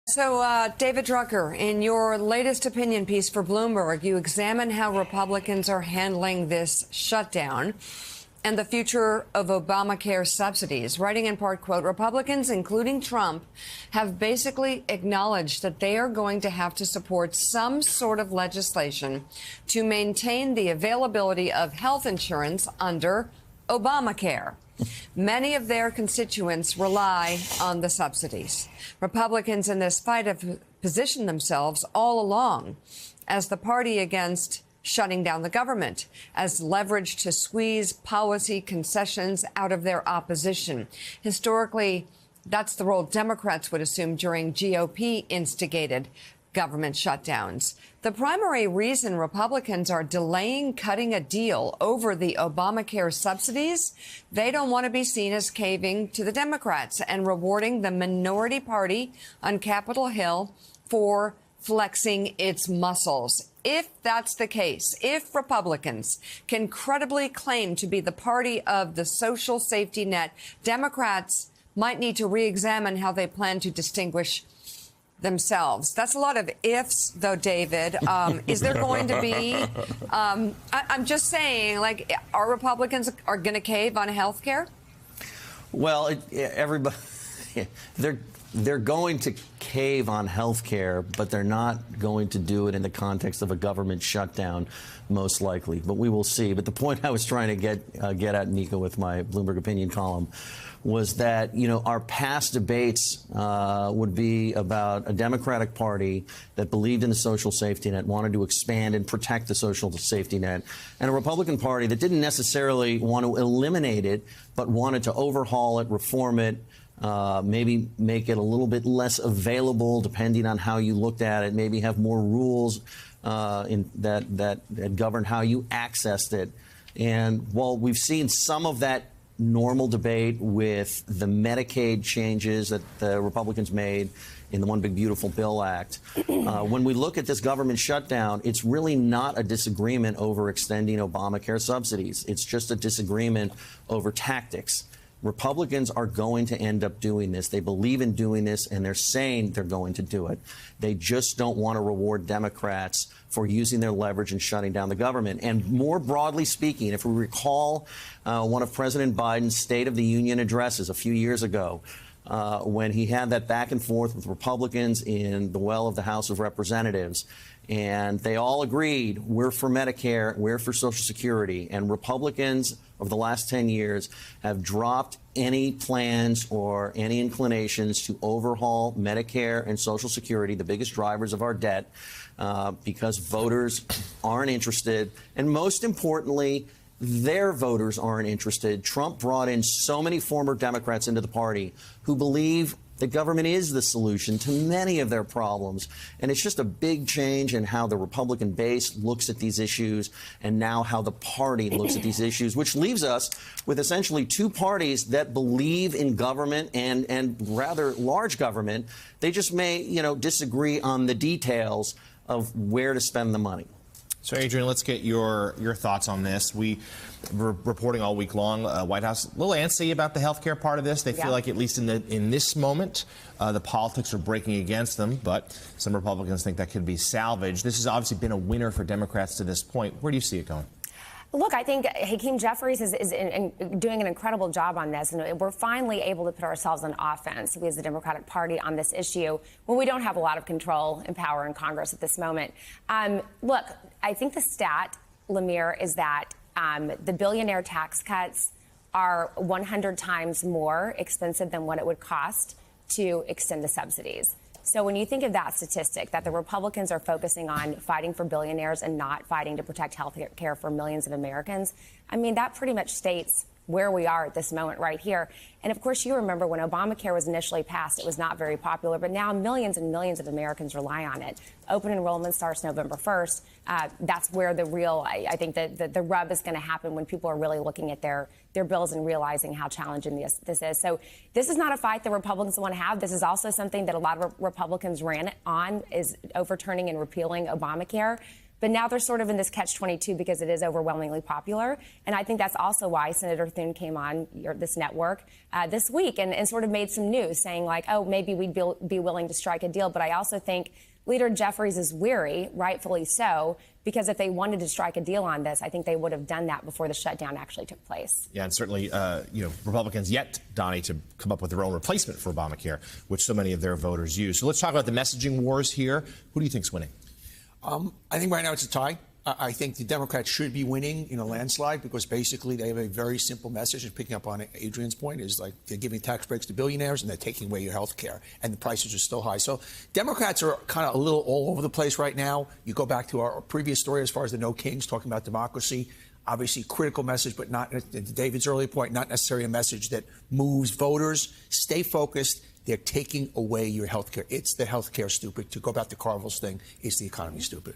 So, David Drucker, in your latest opinion piece for Bloomberg, you examine how Republicans are handling this shutdown and the future of Obamacare subsidies, writing in part, quote, Republicans, including Trump, have basically acknowledged that they are going to have to support some sort of legislation to maintain the availability of health insurance under Obamacare. Many of their constituents rely on the subsidies. Republicans in this fight have positioned themselves all along as the party against shutting down the government, as leverage to squeeze policy concessions out of their opposition. Historically, that's the role Democrats would assume during GOP-instigated government shutdowns. The primary reason Republicans are delaying cutting a deal over the Obamacare subsidies, they don't want to be seen as caving to the Democrats and rewarding the minority party on Capitol Hill for flexing its muscles. If that's the case, if Republicans can credibly claim to be the party of the social safety net, Democrats might need to re-examine how they plan to distinguish themselves. That's a lot of ifs, though, David. Is there going to be, I'm just saying, like, are Republicans are going to cave on health care? Well, everybody, they're going to cave on health care, but they're not going to do it in the context of a government shutdown, most likely. But we will see. But the point I was trying to get at, Nico, with my Bloomberg opinion column, was that, you know, our past debates would be about a Democratic Party that believed in the social safety net, wanted to expand and protect the social safety net, and a Republican Party that didn't necessarily want to eliminate it, but wanted to overhaul it, reform it, maybe make it a little bit less available, depending on how you looked at it, maybe have more rules that govern how you accessed it. And while we've seen some of that normal debate with the Medicaid changes that the Republicans made in the One Big Beautiful Bill Act, when we look at this government shutdown, it's really not a disagreement over extending Obamacare subsidies. It's just a disagreement over tactics. Republicans are going to end up doing this. They believe in doing this, and they're saying they're going to do it. They just don't want to reward Democrats for using their leverage and shutting down the government. And more broadly speaking, if we recall one of President Biden's State of the Union addresses a few years ago, when he had that back and forth with Republicans in the well of the House of Representatives, and they all agreed, we're for Medicare, we're for Social Security, and Republicans over the last 10 years have dropped any plans or any inclinations to overhaul Medicare and Social Security, the biggest drivers of our debt, because voters aren't interested. And most importantly, their voters aren't interested. Trump brought in so many former Democrats into the party who believe the government is the solution to many of their problems. And it's just a big change in how the Republican base looks at these issues and now how the party looks at these issues, which leaves us with essentially two parties that believe in government and rather large government. They just may, you know, disagree on the details of where to spend the money. So, Adrian, let's get your thoughts on this. We were reporting all week long, White House a little antsy about the health care part of this. They feel like, at least in this moment, the politics are breaking against them, but some Republicans think that could be salvaged. This has obviously been a winner for Democrats to this point. Where do you see it going? Look, I think Hakeem Jeffries is doing an incredible job on this, and we're finally able to put ourselves on offense, we as the Democratic Party, on this issue when we don't have a lot of control and power in Congress at this moment. Look, I think the stat, Lemire, is that the billionaire tax cuts are 100 times more expensive than what it would cost to extend the subsidies. So when you think of that statistic, that the Republicans are focusing on fighting for billionaires and not fighting to protect health care for millions of Americans, I mean, that pretty much states where we are at this moment right here. And of course, you remember when Obamacare was initially passed, it was not very popular, but now millions and millions of Americans rely on it. Open enrollment starts November 1st. That's where the real, I think the rub is going to happen, when people are really looking at their bills and realizing how challenging this is. So this is not a fight that Republicans want to have. This is also something that a lot of Republicans ran on, is overturning and repealing Obamacare. But now they're sort of in this catch-22 because it is overwhelmingly popular. And I think that's also why Senator Thune came on this network this week and sort of made some news saying, like, oh, maybe we'd be willing to strike a deal. But I also think Leader Jeffries is weary, rightfully so, because if they wanted to strike a deal on this, I think they would have done that before the shutdown actually took place. Yeah, and certainly, Republicans yet, Donnie, to come up with their own replacement for Obamacare, which so many of their voters use. So let's talk about the messaging wars here. Who do you think's winning? I think right now it's a tie. I think the Democrats should be winning in a landslide because basically they have a very simple message. And picking up on Adrian's point is like they're giving tax breaks to billionaires and they're taking away your health care and the prices are still high. So Democrats are kind of a little all over the place right now. You go back to our previous story as far as the No Kings talking about democracy. Obviously, critical message, but not, to David's earlier point, not necessarily a message that moves voters. Stay focused. They're taking away your health care. It's the health care stupid. To go back to Carville's thing, it's the economy stupid.